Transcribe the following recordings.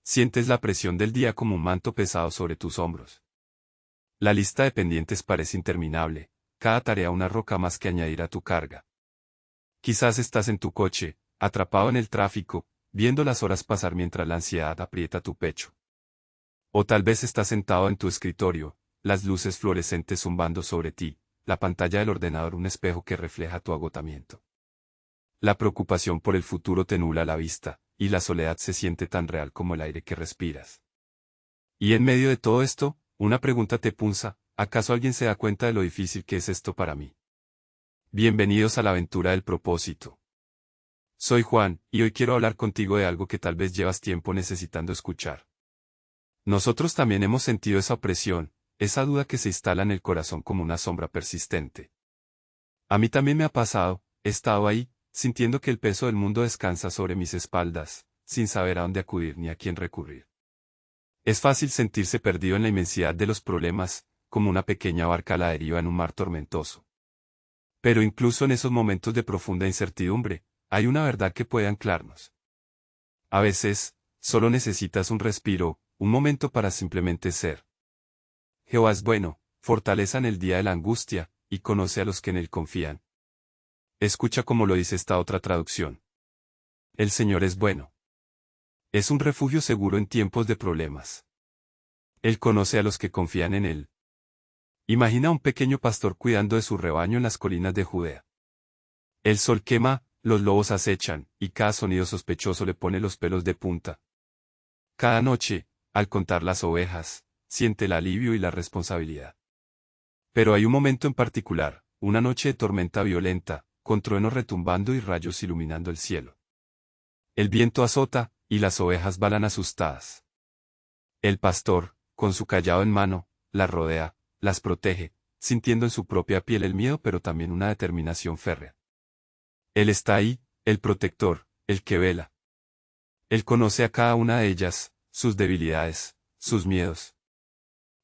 Sientes la presión del día como un manto pesado sobre tus hombros. La lista de pendientes parece interminable, cada tarea una roca más que añadir a tu carga. Quizás estás en tu coche, atrapado en el tráfico, viendo las horas pasar mientras la ansiedad aprieta tu pecho. O tal vez estás sentado en tu escritorio, las luces fluorescentes zumbando sobre ti, la pantalla del ordenador un espejo que refleja tu agotamiento. La preocupación por el futuro te nubla la vista, y la soledad se siente tan real como el aire que respiras. Y en medio de todo esto, una pregunta te punza: ¿acaso alguien se da cuenta de lo difícil que es esto para mí? Bienvenidos a la aventura del propósito. Soy Juan, y hoy quiero hablar contigo de algo que tal vez llevas tiempo necesitando escuchar. Nosotros también hemos sentido esa opresión, esa duda que se instala en el corazón como una sombra persistente. A mí también me ha pasado, he estado ahí, sintiendo que el peso del mundo descansa sobre mis espaldas, sin saber a dónde acudir ni a quién recurrir. Es fácil sentirse perdido en la inmensidad de los problemas, como una pequeña barca a la deriva en un mar tormentoso. Pero incluso en esos momentos de profunda incertidumbre, hay una verdad que puede anclarnos. A veces, solo necesitas un respiro, un momento para simplemente ser. Jehová es bueno, fortaleza en el día de la angustia, y conoce a los que en él confían. Escucha cómo lo dice esta otra traducción. El Señor es bueno. Es un refugio seguro en tiempos de problemas. Él conoce a los que confían en él. Imagina a un pequeño pastor cuidando de su rebaño en las colinas de Judea. El sol quema, los lobos acechan, y cada sonido sospechoso le pone los pelos de punta. Cada noche, al contar las ovejas, siente el alivio y la responsabilidad. Pero hay un momento en particular, una noche de tormenta violenta, con truenos retumbando y rayos iluminando el cielo. El viento azota, y las ovejas balan asustadas. El pastor, con su cayado en mano, las rodea, las protege, sintiendo en su propia piel el miedo pero también una determinación férrea. Él está ahí, el protector, el que vela. Él conoce a cada una de ellas, sus debilidades, sus miedos.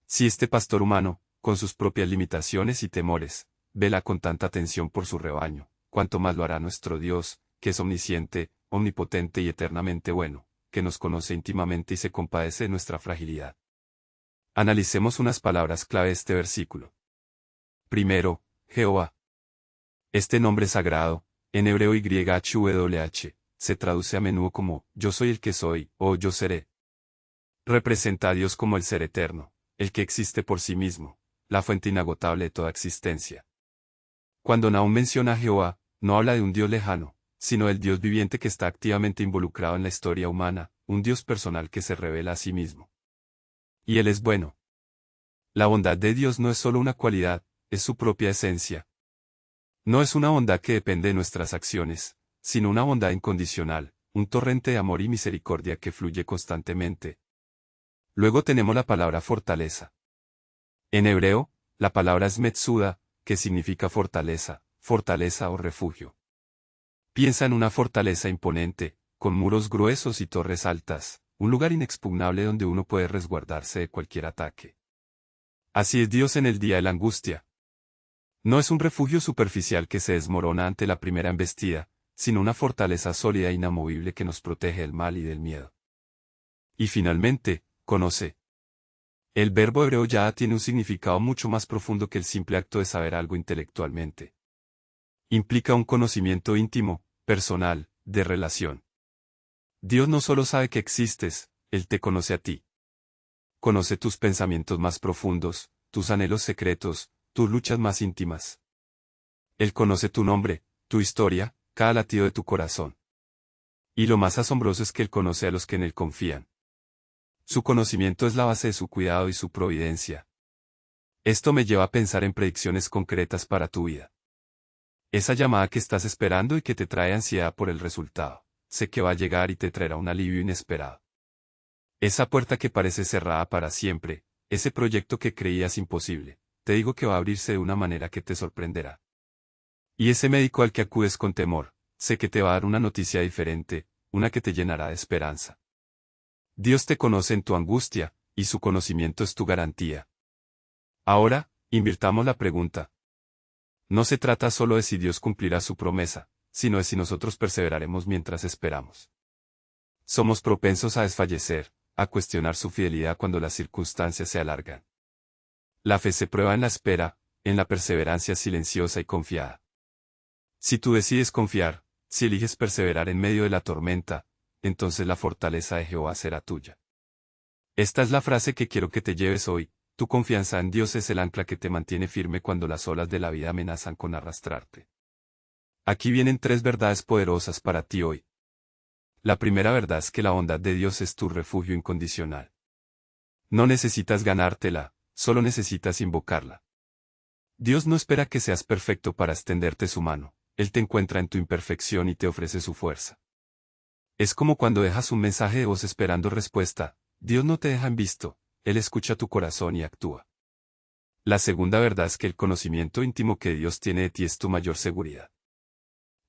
Si este pastor humano, con sus propias limitaciones y temores, vela con tanta atención por su rebaño, cuánto más lo hará nuestro Dios, que es omnisciente, omnipotente y eternamente bueno, que nos conoce íntimamente y se compadece de nuestra fragilidad. Analicemos unas palabras clave de este versículo. Primero, Jehová. Este nombre sagrado, en hebreo YHWH, se traduce a menudo como yo soy el que soy, o yo seré. Representa a Dios como el ser eterno, el que existe por sí mismo, la fuente inagotable de toda existencia. Cuando Nahum menciona a Jehová, no habla de un Dios lejano, sino del Dios viviente que está activamente involucrado en la historia humana, un Dios personal que se revela a sí mismo. Y Él es bueno. La bondad de Dios no es solo una cualidad, es su propia esencia. No es una bondad que depende de nuestras acciones, sino una bondad incondicional, un torrente de amor y misericordia que fluye constantemente. Luego tenemos la palabra fortaleza. En hebreo, la palabra es metsuda, que significa fortaleza, fortaleza o refugio. Piensa en una fortaleza imponente, con muros gruesos y torres altas, un lugar inexpugnable donde uno puede resguardarse de cualquier ataque. Así es Dios en el día de la angustia. No es un refugio superficial que se desmorona ante la primera embestida, sino una fortaleza sólida e inamovible que nos protege del mal y del miedo. Y finalmente, conoce. El verbo hebreo ya tiene un significado mucho más profundo que el simple acto de saber algo intelectualmente. Implica un conocimiento íntimo, personal, de relación. Dios no solo sabe que existes, Él te conoce a ti. Conoce tus pensamientos más profundos, tus anhelos secretos, tus luchas más íntimas. Él conoce tu nombre, tu historia, cada latido de tu corazón. Y lo más asombroso es que Él conoce a los que en Él confían. Su conocimiento es la base de su cuidado y su providencia. Esto me lleva a pensar en predicciones concretas para tu vida. Esa llamada que estás esperando y que te trae ansiedad por el resultado, sé que va a llegar y te traerá un alivio inesperado. Esa puerta que parece cerrada para siempre, ese proyecto que creías imposible, te digo que va a abrirse de una manera que te sorprenderá. Y ese médico al que acudes con temor, sé que te va a dar una noticia diferente, una que te llenará de esperanza. Dios te conoce en tu angustia, y su conocimiento es tu garantía. Ahora, invirtamos la pregunta. No se trata solo de si Dios cumplirá su promesa, sino de si nosotros perseveraremos mientras esperamos. Somos propensos a desfallecer, a cuestionar su fidelidad cuando las circunstancias se alargan. La fe se prueba en la espera, en la perseverancia silenciosa y confiada. Si tú decides confiar, si eliges perseverar en medio de la tormenta, entonces la fortaleza de Jehová será tuya. Esta es la frase que quiero que te lleves hoy: tu confianza en Dios es el ancla que te mantiene firme cuando las olas de la vida amenazan con arrastrarte. Aquí vienen 3 verdades poderosas para ti hoy. La primera verdad es que la bondad de Dios es tu refugio incondicional. No necesitas ganártela, solo necesitas invocarla. Dios no espera que seas perfecto para extenderte su mano, Él te encuentra en tu imperfección y te ofrece su fuerza. Es como cuando dejas un mensaje de voz esperando respuesta: Dios no te deja en visto, Él escucha tu corazón y actúa. La segunda verdad es que el conocimiento íntimo que Dios tiene de ti es tu mayor seguridad.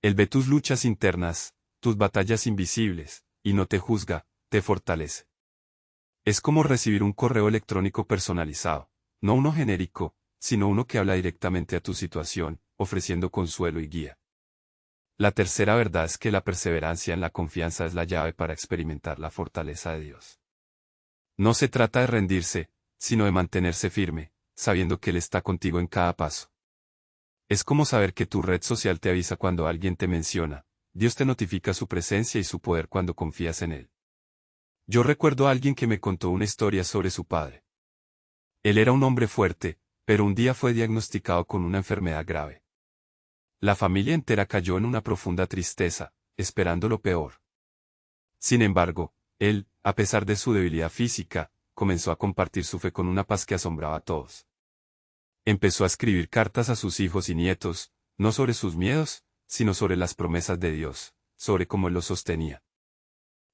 Él ve tus luchas internas, tus batallas invisibles, y no te juzga, te fortalece. Es como recibir un correo electrónico personalizado, no uno genérico, sino uno que habla directamente a tu situación, ofreciendo consuelo y guía. La tercera verdad es que la perseverancia en la confianza es la llave para experimentar la fortaleza de Dios. No se trata de rendirse, sino de mantenerse firme, sabiendo que Él está contigo en cada paso. Es como saber que tu red social te avisa cuando alguien te menciona, Dios te notifica su presencia y su poder cuando confías en Él. Yo recuerdo a alguien que me contó una historia sobre su padre. Él era un hombre fuerte, pero un día fue diagnosticado con una enfermedad grave. La familia entera cayó en una profunda tristeza, esperando lo peor. Sin embargo, él, a pesar de su debilidad física, comenzó a compartir su fe con una paz que asombraba a todos. Empezó a escribir cartas a sus hijos y nietos, no sobre sus miedos, sino sobre las promesas de Dios, sobre cómo Él los sostenía.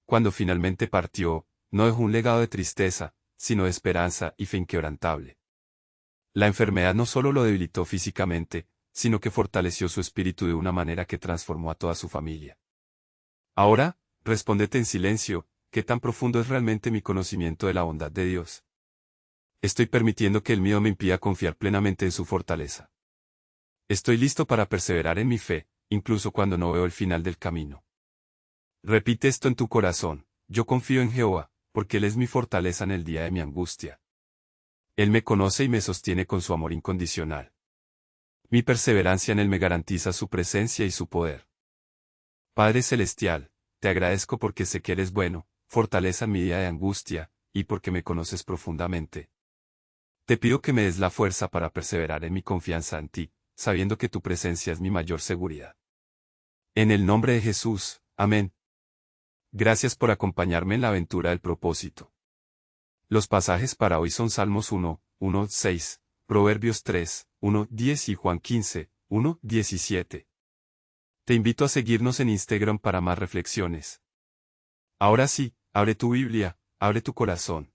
Cuando finalmente partió, no dejó un legado de tristeza, sino de esperanza y fe inquebrantable. La enfermedad no solo lo debilitó físicamente, sino que fortaleció su espíritu de una manera que transformó a toda su familia. Ahora, respóndete en silencio: ¿qué tan profundo es realmente mi conocimiento de la bondad de Dios? ¿Estoy permitiendo que el miedo me impida confiar plenamente en su fortaleza? ¿Estoy listo para perseverar en mi fe, incluso cuando no veo el final del camino? Repite esto en tu corazón: yo confío en Jehová, porque Él es mi fortaleza en el día de mi angustia. Él me conoce y me sostiene con su amor incondicional. Mi perseverancia en Él me garantiza su presencia y su poder. Padre Celestial, te agradezco porque sé que eres bueno, fortaleza en mi día de angustia, y porque me conoces profundamente. Te pido que me des la fuerza para perseverar en mi confianza en ti, sabiendo que tu presencia es mi mayor seguridad. En el nombre de Jesús, amén. Gracias por acompañarme en la aventura del propósito. Los pasajes para hoy son Salmos 1, 1, 6, Proverbios 3, 1, 10 y Juan 15, 1, 17. Te invito a seguirnos en Instagram para más reflexiones. Ahora sí, abre tu Biblia, abre tu corazón.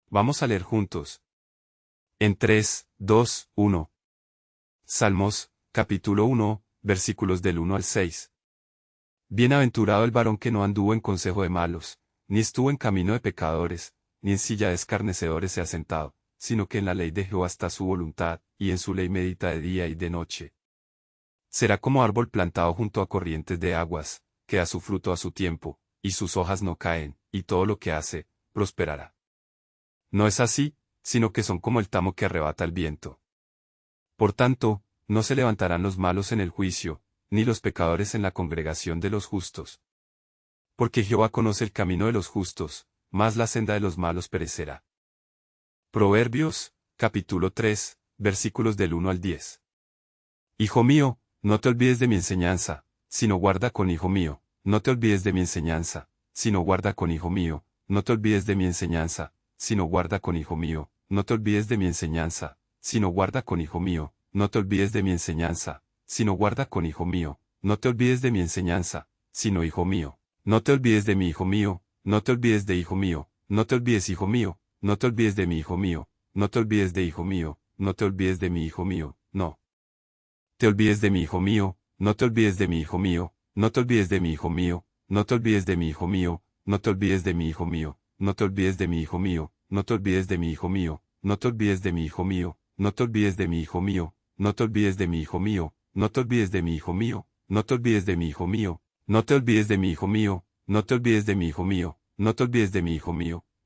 Vamos a leer juntos. En 3, 2, 1. Salmos, capítulo 1, versículos del 1 al 6. Bienaventurado el varón que no anduvo en consejo de malos, ni estuvo en camino de pecadores, ni en silla de escarnecedores se ha sentado, sino que en la ley de Jehová está su voluntad, y en su ley medita de día y de noche. Será como árbol plantado junto a corrientes de aguas, que da su fruto a su tiempo, y sus hojas no caen, y todo lo que hace, prosperará. No es así, sino que son como el tamo que arrebata el viento. Por tanto, no se levantarán los malos en el juicio, ni los pecadores en la congregación de los justos. Porque Jehová conoce el camino de los justos, mas la senda de los malos perecerá. Proverbios, capítulo 3, versículos del 1 al 10. Hijo mío, no te olvides de mi enseñanza, sino guarda con hijo mío, no te olvides de mi enseñanza, sino guarda con hijo mío, no te olvides de mi enseñanza, sino guarda con hijo mío, no te olvides de mi enseñanza, sino guarda con hijo mío, no te olvides de mi enseñanza, sino guarda con hijo mío, no te olvides de mi enseñanza, sino hijo mío, no te olvides de mi hijo mío, no te olvides de hijo mío, no te olvides hijo mío, no te olvides de mi hijo mío, no te olvides de hijo mío, no te olvides de mi hijo mío, no te olvides de mi hijo mío, no te olvides de mi hijo mío, no te olvides de mi hijo mío, no te olvides de mi hijo mío, no te olvides de mi hijo mío, no te olvides de mi hijo mío, no te olvides de mi hijo mío, no te olvides de mi hijo mío, no te olvides de mi hijo mío, no te olvides de mi hijo mío, no te olvides de mi hijo mío, no te olvides de mi hijo mío, no te olvides de mi hijo mío, no te olvides de mi hijo mío, no te olvides de mi hijo mío,